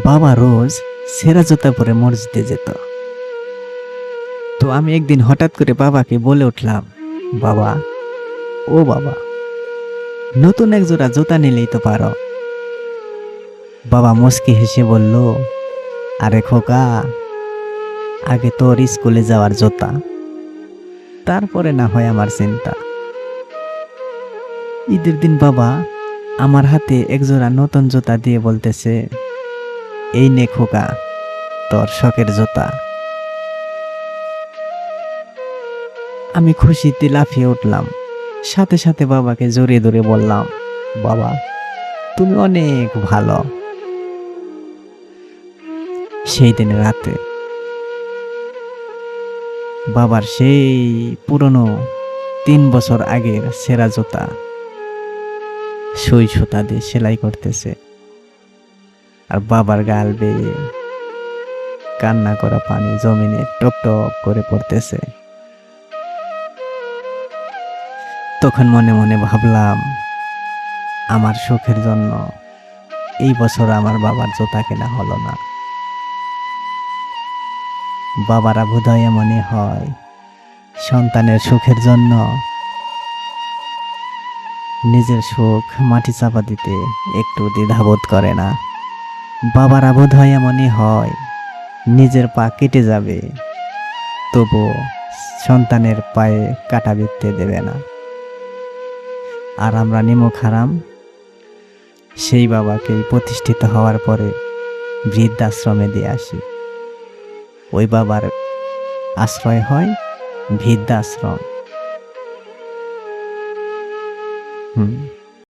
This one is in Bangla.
বাবা রোজ ছেঁড়া জুতা পরে মসজিদে যেত। তো আমি একদিন হঠাৎ করে বাবাকে বলে উঠলাম, বাবা, ও বাবা, নতুন এক জোড়া জুতা নিলেই তো পারো। বাবা মুচকি হেসে বলল, আরে খোকা, আগে তোর স্কুলে যাওয়ার জুতা, তারপরে না হয় আমার চিন্তা। ঈদের দিন বাবা আমার হাতে এক জোড়া নতুন জুতা দিয়ে বলতেছে, এই নে খোকা, তোর শখের জুতা। আমি খুশিতে লাফিয়ে উঠলাম, সাথে সাথে বাবাকে জড়িয়ে ধরে বললাম, বাবা, তুমি অনেক ভালো। সেই দিন রাতে বাবার সেই পুরনো 3 বছর আগের ছেঁড়া জুতা সুই সুতা দিয়ে সেলাই করতেছে, আর বাবার গাল বেয়ে কান্না করা পানি জমিনে টপ টপ করে পড়তেছে। তখন মনে মনে ভাবলাম, আমার সুখের জন্য এই বছর আমার বাবার জুতা কেনা হলো না। বাবারা বোধহয় এমনই হয়, সন্তানের সুখের জন্য নিজের সুখ মাটি চাপা দিতে একটু দ্বিধাবোধ করে না। বাবারা বোধহয় এমনই হয়, নিজের পা কেটে যাবে তবু সন্তানের পায়ে কাঁটা বিঁধতে দেবে না। আর আমরা নিমক হারাম সেই বাবাকেই প্রতিষ্ঠিত হওয়ার পরে বৃদ্ধাশ্রমে দিয়ে আসি। ওই বাবার আশ্রয় হয় বৃদ্ধাশ্রম।